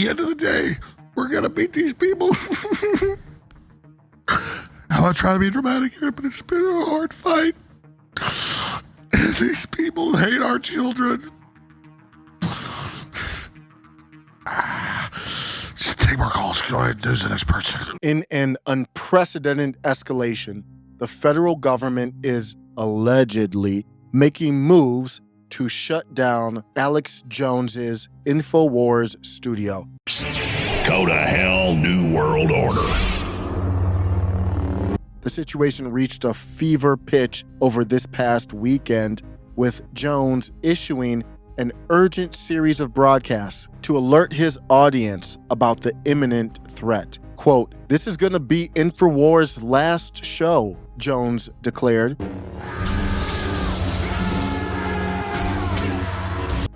end of the day, we're going to beat these people. I'm not trying to be dramatic here, but it's been a hard fight. And these people hate our children. Just take more calls. Go ahead, there's the next person. In an unprecedented escalation, the federal government is allegedly making moves to shut down Alex Jones's InfoWars studio. Go to hell, New World Order. The situation reached a fever pitch over this past weekend, with Jones issuing an urgent series of broadcasts to alert his audience about the imminent threat. Quote, "This is going to be InfoWars' last show," Jones declared.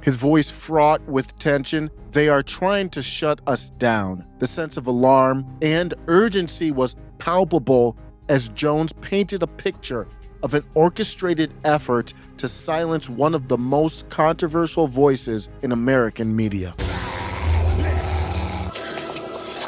His voice fraught with tension. "They are trying to shut us down." The sense of alarm and urgency was palpable as Jones painted a picture of an orchestrated effort to silence one of the most controversial voices in American media.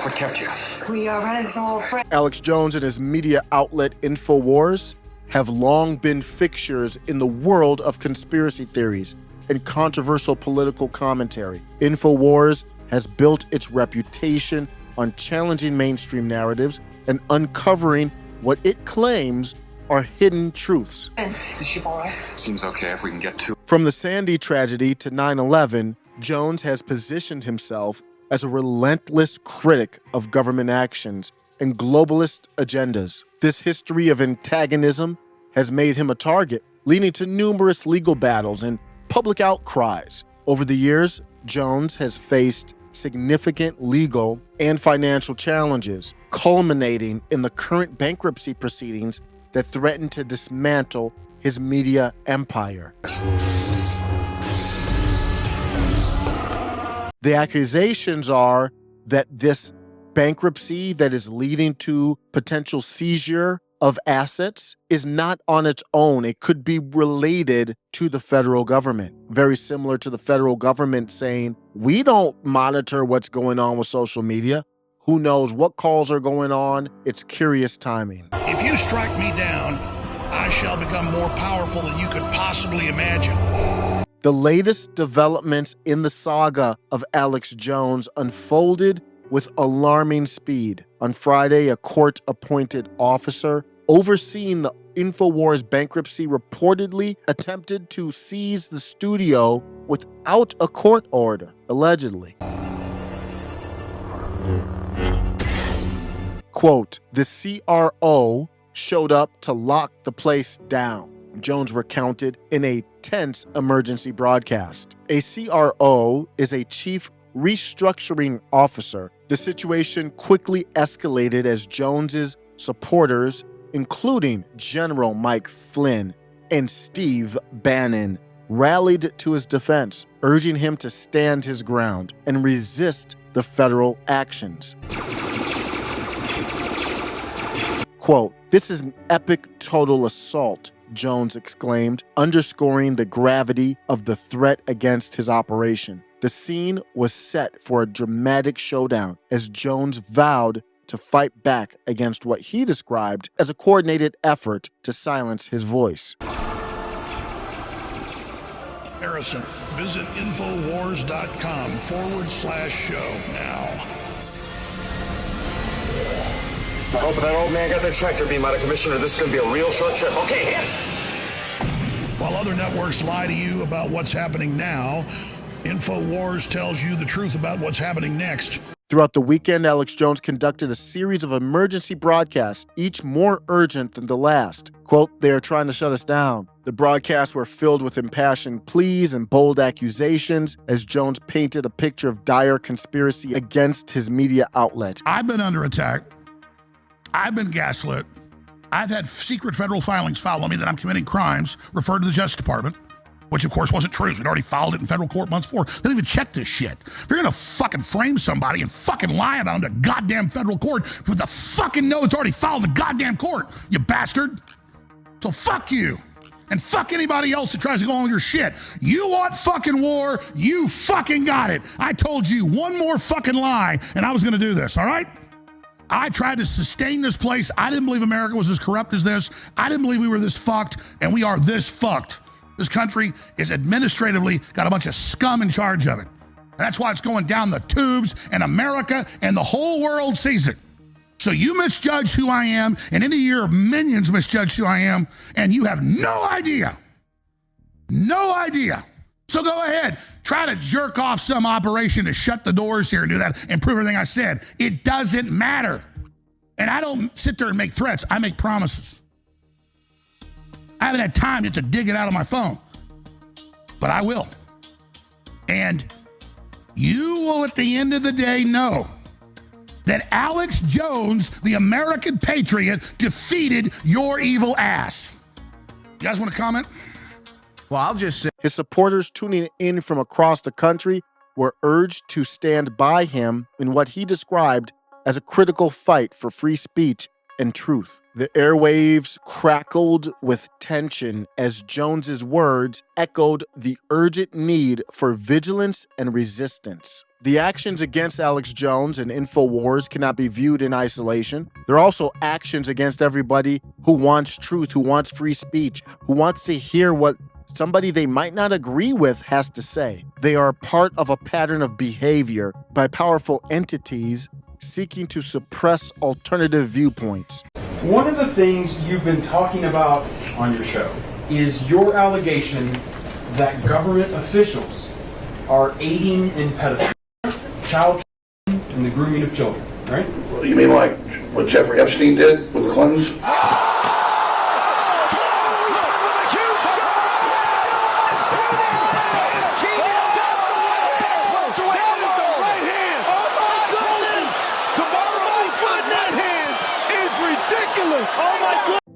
What kept you? We are running some old friends. Alex Jones and his media outlet InfoWars have long been fixtures in the world of conspiracy theories and controversial political commentary. InfoWars has built its reputation on challenging mainstream narratives and uncovering what it claims are hidden truths. Is the ship all right? Seems okay if we can get to. From the Sandy tragedy to 9/11, Jones has positioned himself as a relentless critic of government actions and globalist agendas. This history of antagonism has made him a target, leading to numerous legal battles and public outcries. Over the years, Jones has faced significant legal and financial challenges, culminating in the current bankruptcy proceedings that threaten to dismantle his media empire. The accusations are that this bankruptcy that is leading to potential seizure of assets is not on its own. It could be related to the federal government. Very similar to the federal government saying, we don't monitor what's going on with social media. Who knows what calls are going on? It's curious timing. If you strike me down, I shall become more powerful than you could possibly imagine. The latest developments in the saga of Alex Jones unfolded with alarming speed. On Friday, a court-appointed officer overseeing the InfoWars bankruptcy reportedly attempted to seize the studio without a court order, allegedly. Quote, "The CRO showed up to lock the place down," Jones recounted in a tense emergency broadcast. A CRO is a chief restructuring officer. The situation quickly escalated as Jones's supporters, including General Mike Flynn and Steve Bannon, rallied to his defense, urging him to stand his ground and resist the federal actions. Quote, "This is an epic total assault," Jones exclaimed, underscoring the gravity of the threat against his operation. The scene was set for a dramatic showdown as Jones vowed to fight back against what he described as a coordinated effort to silence his voice. Harrison, visit InfoWars.com/show now. I hope that old man got that tractor beam out of commission, or this is going to be a real short trip. Okay, hit! While other networks lie to you about what's happening now, InfoWars tells you the truth about what's happening next. Throughout the weekend, Alex Jones conducted a series of emergency broadcasts, each more urgent than the last. Quote, "They are trying to shut us down." The broadcasts were filled with impassioned pleas and bold accusations as Jones painted a picture of dire conspiracy against his media outlet. I've been under attack. I've been gaslit. I've had secret federal filings filed on me that I'm committing crimes, referred to the Justice Department, which of course wasn't true. We'd already filed it in federal court months before. They didn't even check this shit. If you're gonna fucking frame somebody and fucking lie about them to goddamn federal court with the fucking know it's already filed in the goddamn court, you bastard. So fuck you. And fuck anybody else that tries to go on your shit. You want fucking war, you fucking got it. I told you one more fucking lie and I was gonna do this, all right? I tried to sustain this place. I didn't believe America was as corrupt as this. I didn't believe we were this fucked, and we are this fucked. This country is administratively got a bunch of scum in charge of it. That's why it's going down the tubes, and America and the whole world sees it. So you misjudged who I am, and any of your minions misjudged who I am, and you have no idea. No idea. So go ahead, try to jerk off some operation to shut the doors here and do that and prove everything I said. It doesn't matter. And I don't sit there and make threats. I make promises. I haven't had time yet to dig it out of my phone, but I will. And you will, at the end of the day, know that Alex Jones, the American patriot, defeated your evil ass. You guys want to comment? Well, I'll just say His supporters tuning in from across the country were urged to stand by him in what he described as a critical fight for free speech and truth. The airwaves crackled with tension as Jones's words echoed the urgent need for vigilance and resistance. The actions against Alex Jones and InfoWars cannot be viewed in isolation. They're also actions against everybody who wants truth, who wants free speech, who wants to hear what somebody they might not agree with has to say. They are part of a pattern of behavior by powerful entities seeking to suppress alternative viewpoints. One of the things you've been talking about on your show is your allegation that government officials are aiding in pedophilia, child and the grooming of children, right? Well, you mean like what Jeffrey Epstein did with the Clintons?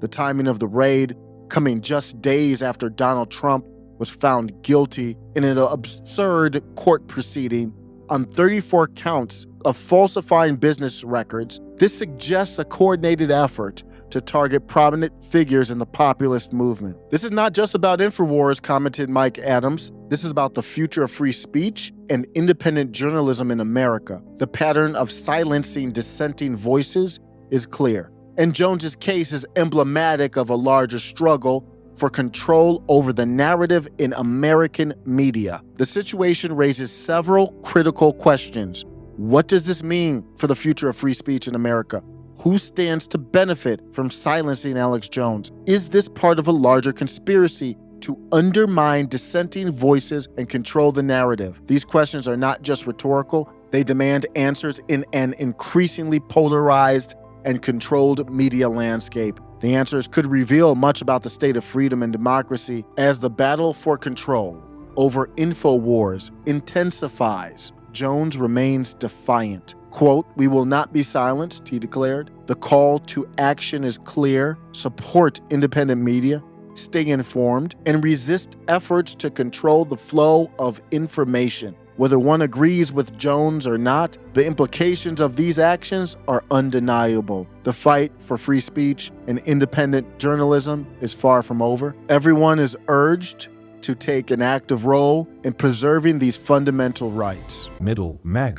The timing of the raid coming just days after Donald Trump was found guilty in an absurd court proceeding on 34 counts of falsifying business records. This suggests a coordinated effort to target prominent figures in the populist movement. This is not just about InfoWars, commented Mike Adams. This is about the future of free speech and independent journalism in America. The pattern of silencing dissenting voices is clear. And Jones's case is emblematic of a larger struggle for control over the narrative in American media. The situation raises several critical questions. What does this mean for the future of free speech in America? Who stands to benefit from silencing Alex Jones? Is this part of a larger conspiracy to undermine dissenting voices and control the narrative? These questions are not just rhetorical. They demand answers in an increasingly polarized and controlled media landscape. The answers could reveal much about the state of freedom and democracy as the battle for control over InfoWars intensifies. Jones remains defiant. Quote, "We will not be silenced," he declared. "The call to action is clear. Support independent media, stay informed, and resist efforts to control the flow of information." Whether one agrees with Jones or not, the implications of these actions are undeniable. The fight for free speech and independent journalism is far from over. Everyone is urged to take an active role in preserving these fundamental rights. middle MAGA.